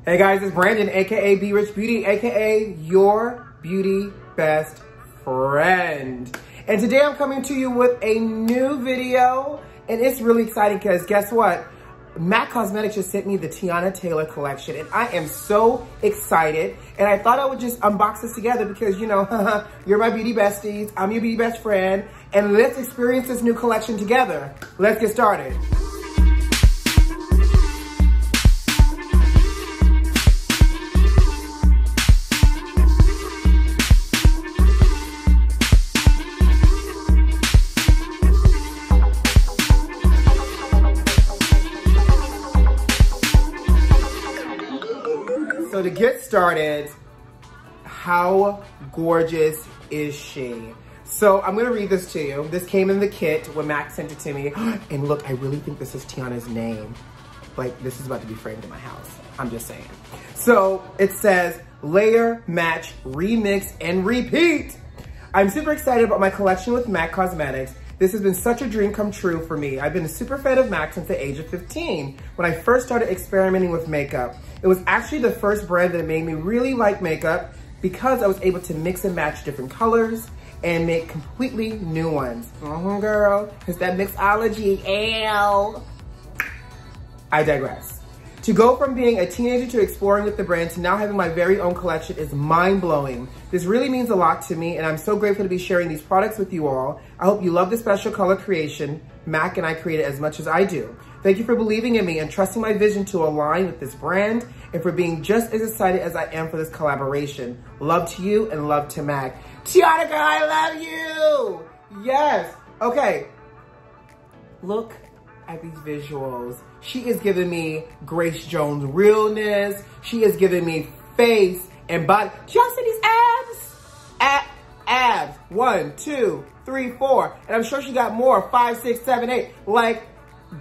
Hey guys, it's Brandon, aka B.Rich Beauty, aka your beauty best friend. And today I'm coming to you with a new video, and it's really exciting because guess what? MAC Cosmetics just sent me the Teyana Taylor collection, and I am so excited. And I thought I would just unbox this together because, you know, you're my beauty besties, I'm your beauty best friend, and let's experience this new collection together. Let's get started. So to get started, how gorgeous is she? So I'm gonna read this to you. This came in the kit when Mac sent it to me. And look, I really think this is Teyana's name. Like, this is about to be framed in my house. I'm just saying. So it says, layer, match, remix, and repeat. I'm super excited about my collection with MAC Cosmetics. This has been such a dream come true for me. I've been a super fan of MAC since the age of 15, when I first started experimenting with makeup. It was actually the first brand that made me really like makeup because I was able to mix and match different colors and make completely new ones. Girl, it's that mixology, ew. I digress. To go from being a teenager to exploring with the brand to now having my very own collection is mind-blowing. This really means a lot to me, and I'm so grateful to be sharing these products with you all. I hope you love the special color creation MAC and I created as much as I do. Thank you for believing in me and trusting my vision to align with this brand, and for being just as excited as I am for this collaboration. Love to you and love to MAC. Teyana, girl, I love you! Yes. Okay. Look at these visuals. She is giving me Grace Jones realness. She is giving me face and body. Do y'all see these abs? Abs. 1, 2, 3, 4. And I'm sure she got more. 5, 6, 7, 8. Like,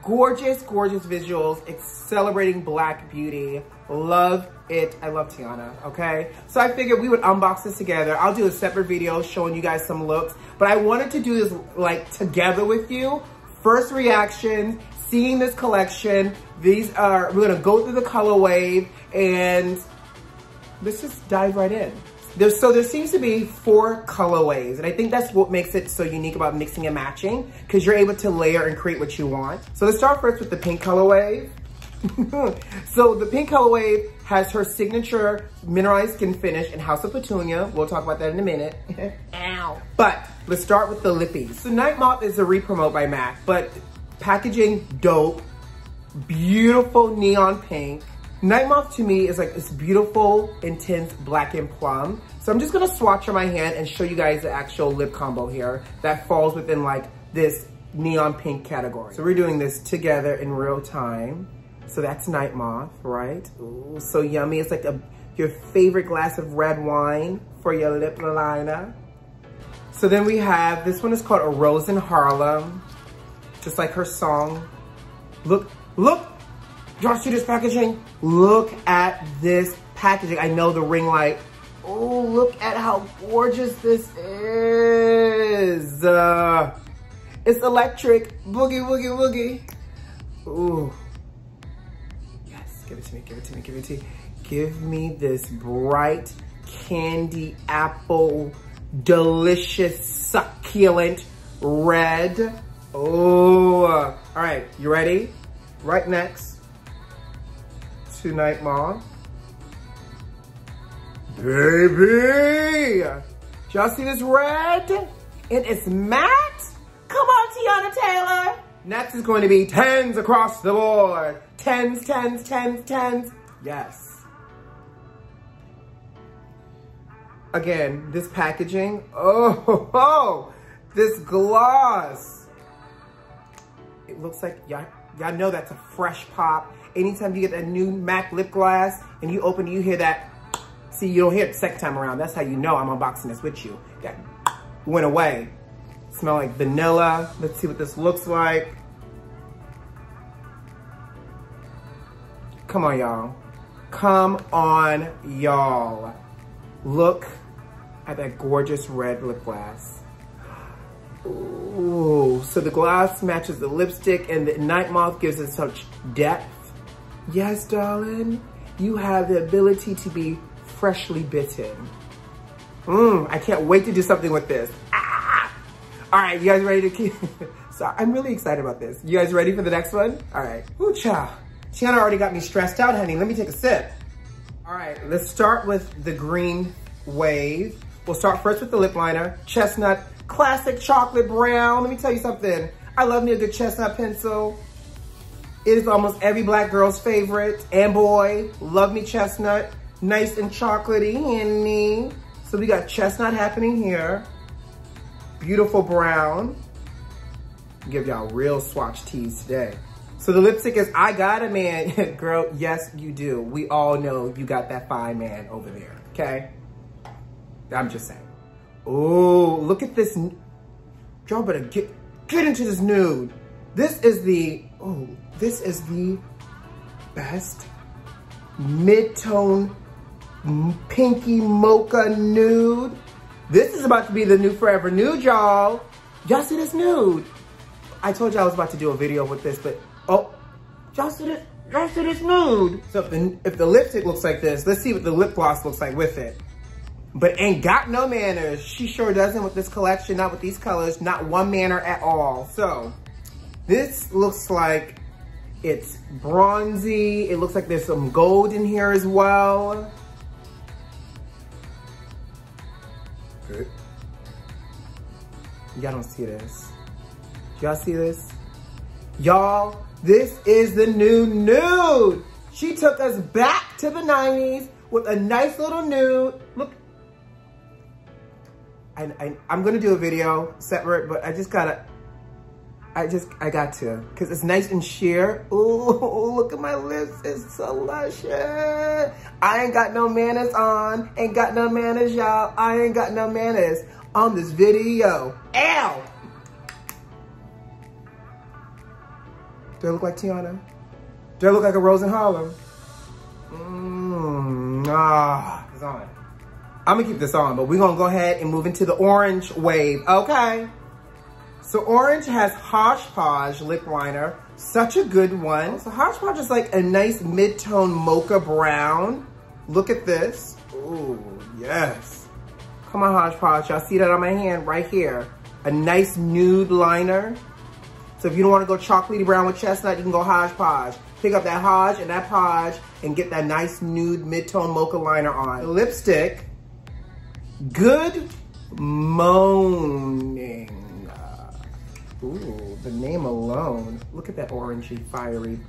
gorgeous, gorgeous visuals. It's celebrating Black beauty. Love it. I love Teyana, okay? So I figured we would unbox this together. I'll do a separate video showing you guys some looks, but I wanted to do this like together with you. First reaction, seeing this collection. We're gonna go through the color wave and let's just dive right in. There seems to be 4 colorways, and I think that's what makes it so unique about mixing and matching, because you're able to layer and create what you want. So let's start first with the pink color wave. So the pink color wave has her signature Mineralize Skinfinish and House of Petunia. We'll talk about that in a minute. Ow. But let's start with the lippies. So Night Moth is a re-promote by MAC, but packaging dope, beautiful neon pink. Night Moth to me is like this beautiful, intense blackened plum. So I'm just gonna swatch on my hand and show you guys the actual lip combo here that falls within like this neon pink category. So we're doing this together in real time. So that's Night Moth, right? Ooh, so yummy. It's like your favorite glass of red wine for your lip liner. So then we have, this one is called A Rose in Harlem. Just like her song. Look, y'all see this packaging? Look at this packaging. I know the ring light. Oh, look at how gorgeous this is. It's electric. Boogie, boogie, boogie. Ooh. Yes, give it to me, give it to me, give it to me. Give me this bright candy apple, delicious, succulent red. Oh, all right, you ready? Right next to Night Moth. Baby! Y'all see this red? And it's matte? Come on, Teyana Taylor. Next is going to be 10s across the board. 10s, 10s, 10s, 10s. Yes. Again, this packaging. Oh, this gloss. It looks like, y'all know that's a fresh pop. Anytime you get a new MAC lip gloss and you open it, you hear that. See, you don't hear it the second time around. That's how you know I'm unboxing this with you. That went away. Smell like vanilla. Let's see what this looks like. Come on, y'all. Come on, y'all. Look at that gorgeous red lip gloss. Ooh, so the gloss matches the lipstick and the Night Moth gives it such depth. Yes, darling. you have the ability to be freshly bitten. I can't wait to do something with this. Ah! All right, you guys ready to keep? So I'm really excited about this. You guys ready for the next one? All right. Ooh, child. Teyana already got me stressed out, honey. Let me take a sip. All right, let's start with the green wave. We'll start first with the lip liner. Chestnut, classic chocolate brown. Let me tell you something. I love me a good chestnut pencil. It is almost every black girl's favorite and boy. Love me chestnut. Nice and chocolatey, honey. So we got chestnut happening here. Beautiful brown. Give y'all real swatch teas today. So the lipstick is I Got a Man. Girl, yes, you do. We all know you got that fine man over there, okay? I'm just saying. Oh, look at this. Y'all better get into this nude. This is the best mid-tone pinky mocha nude. This is about to be the new forever nude, y'all. Y'all see this nude? I told you I was about to do a video with this, but oh, y'all see this? Y'all see this nude? So if the lipstick looks like this, let's see what the lip gloss looks like with it. But ain't got no manners. She sure doesn't with this collection, not with these colors, not one manner at all. So this looks like it's bronzy. It looks like there's some gold in here as well. Good. Y'all don't see this. Y'all see this? Y'all, this is the new nude. She took us back to the 90s with a nice little nude. Look. I'm gonna do a video separate, but I got to, cause it's nice and sheer. Ooh, look at my lips, it's so luscious. I ain't got no manners on, ain't got no manners, y'all. I ain't got no manners on this video. Ow! Do I look like Teyana? Do I look like a Rose in Harlem? It's on. I'm gonna keep this on, but we're gonna go ahead and move into the orange wave, okay? So orange has Hodgepodge lip liner, such a good one. So Hodgepodge is like a nice mid-tone mocha brown. Look at this. Ooh, yes. Come on, Hodgepodge, y'all see that on my hand right here. A nice nude liner. So if you don't wanna go chocolatey brown with chestnut, you can go Hodgepodge. Pick up that Hodge and that Podge and get that nice nude mid-tone mocha liner on. The lipstick, Good Moaning. Ooh, the name alone. Look at that orangey, fiery,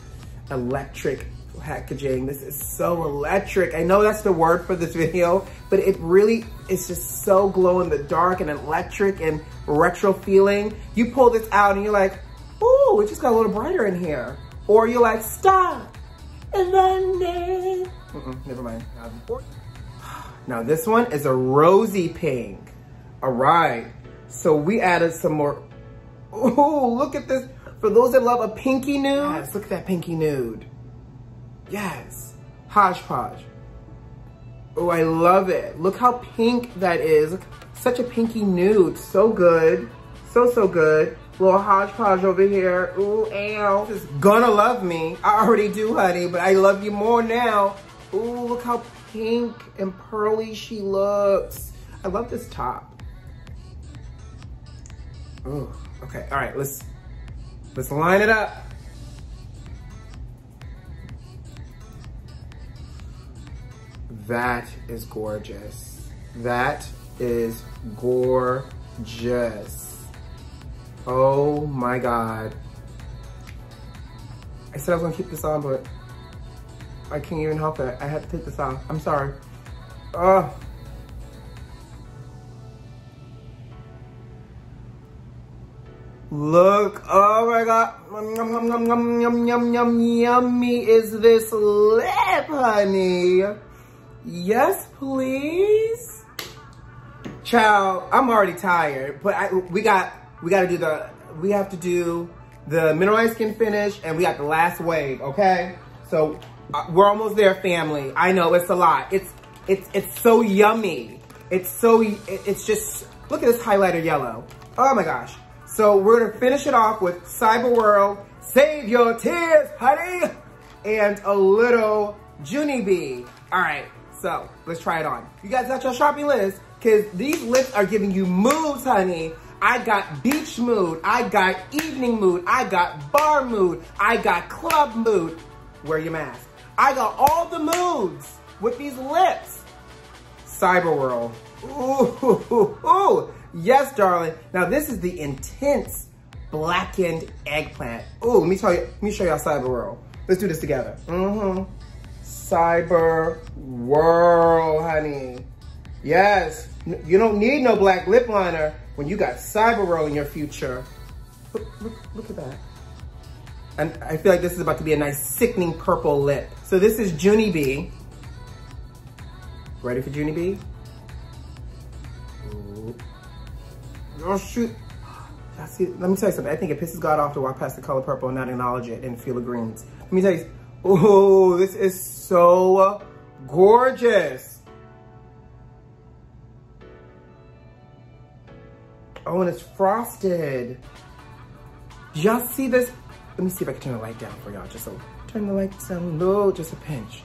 electric packaging. This is so electric. I know that's the word for this video, but it really is just so glow in the dark and electric and retro feeling. You pull this out and you're like, ooh, it just got a little brighter in here. Or you're like, stop, and then, never mind. Now this one is a rosy pink. All right, so we added some more. Ooh, look at this. For those that love a pinky nude, yes, look at that pinky nude. Yes, Hodgepodge. Oh, I love it. Look how pink that is. Look, such a pinky nude, so good. So good. Little Hodgepodge over here. Ooh, ow. Just gonna love me. I already do, honey, but I love you more now. Ooh, look how pink and pearly she looks. I love this top. Ooh, okay, all right, let's line it up. That is gorgeous. That is gorgeous. Oh my God. I said I was gonna keep this on, but I can't even help it. I had to take this off. I'm sorry. Oh. Look, oh my God. Yummy is this lip, honey. Yes, please. Child, I'm already tired, but we have to do the Mineralize Skinfinish, and we got the last wave, okay? So we're almost there, family. I know it's a lot. It's so yummy. It's just, look at this highlighter yellow. Oh my gosh. So we're gonna finish it off with Cyber World, Save Your Tears, honey, and a little Junie B. All right, so let's try it on. You guys got your shopping list? Because these lips are giving you moods, honey. I got beach mood. I got evening mood. I got bar mood. I got club mood. Wear your mask. I got all the moods with these lips. Cyber World. Ooh. Yes, darling. Now this is the intense Blackened Eggplant. Ooh, let me show y'all Cyber World. Let's do this together. Cyber World, honey. Yes, you don't need no black lip liner when you got Cyber World in your future. Look at that. And I feel like this is about to be a nice sickening purple lip. So this is Junie B. Ready for Junie B? Ooh. Oh shoot. See, let me tell you something. I think it pisses God off to walk past the color purple and not acknowledge it and feel the greens. Let me tell you, oh, this is so gorgeous. Oh, and it's frosted. Y'all see this? Let me see if I can turn the light down for y'all. Just so, turn the light down low, just a pinch.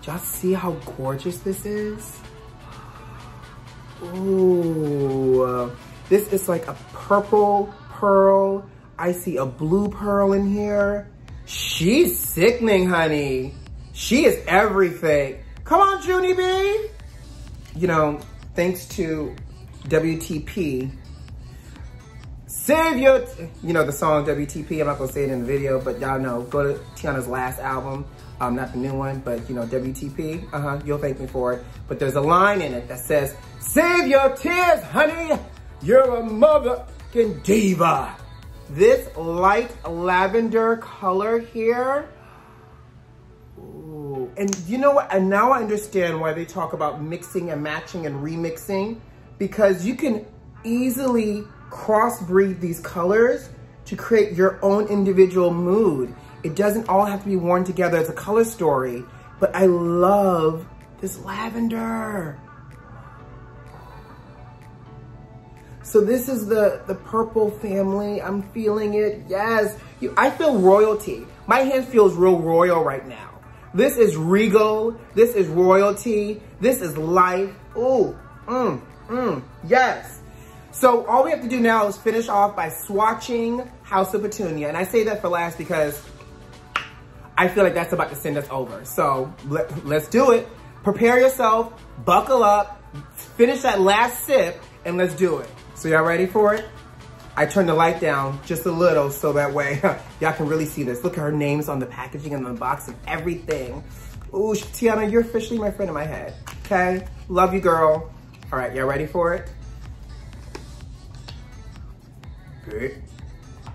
Y'all see how gorgeous this is? Ooh, this is like a purple pearl. I see a blue pearl in here. She's sickening, honey. She is everything. Come on, Junie B. You know, thanks to WTP, save your, you know, the song WTP, I'm not gonna say it in the video, but y'all know, go to Teyana's last album, not the new one, but you know, WTP, you'll thank me for it. But there's a line in it that says, save your tears, honey, you're a motherfucking diva. This light lavender color here, ooh. And you know what, and now I understand why they talk about mixing and matching and remixing, because you can easily crossbreed these colors to create your own individual mood. It doesn't all have to be worn together as a color story, but I love this lavender. So this is the purple family. I'm feeling it, yes. I feel royalty. My hand feels real royal right now. This is regal, this is royalty, this is life. Ooh, yes. So all we have to do now is finish off by swatching House of Petunia. And I say that for last because I feel like that's about to send us over. So let's do it. Prepare yourself, buckle up, finish that last sip, and let's do it. So y'all ready for it? I turned the light down just a little so that way y'all can really see this. Look at her names on the packaging and the box and everything. Ooh, Teyana, you're officially my friend in my head, okay? Love you, girl. All right, y'all ready for it?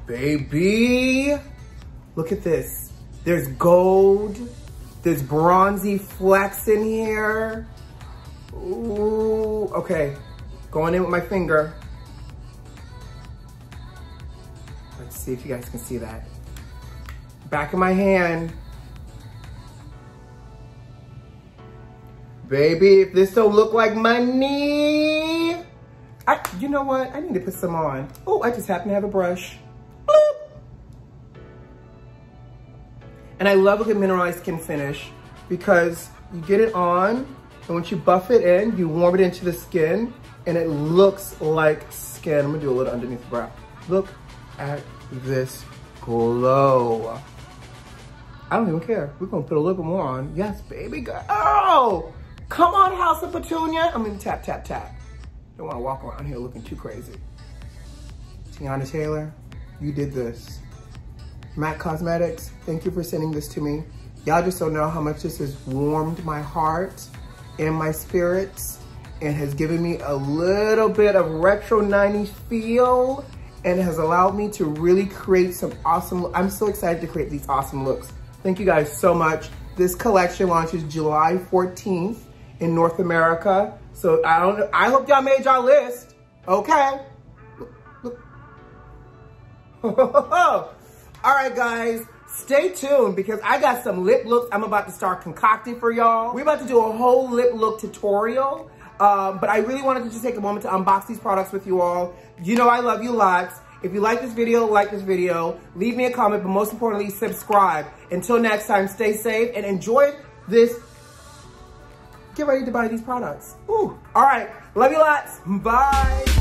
Baby, look at this. There's gold, there's bronzy flecks in here. Ooh, okay, going in with my finger. Let's see if you guys can see that. Back of my hand. Baby, if this don't look like money, you know what? I need to put some on. Oh, I just happen to have a brush. Bloop. And I love a good Mineralize Skinfinish because you get it on, and once you buff it in, you warm it into the skin, and it looks like skin. I'm gonna do a little underneath the brow. Look at this glow. I don't even care. We're gonna put a little bit more on. Yes, baby girl. Come on, House of Petunia. I'm gonna tap, tap, tap. Don't wanna walk around here looking too crazy. Teyana Taylor, you did this. MAC Cosmetics, thank you for sending this to me. Y'all just don't know how much this has warmed my heart and my spirits and has given me a little bit of retro 90s feel and has allowed me to really create some awesome, I'm so excited to create these awesome looks. Thank you guys so much. This collection launches July 14th in North America. So I hope y'all made y'all list, okay? Look. All right, guys, stay tuned because I got some lip looks I'm about to start concocting for y'all. We're about to do a whole lip look tutorial, but I really wanted to just take a moment to unbox these products with you all. You know I love you lots. If you like this video, leave me a comment, but most importantly, subscribe. Until next time, stay safe and enjoy this, get ready to buy these products. Ooh. All right, love you lots. Bye.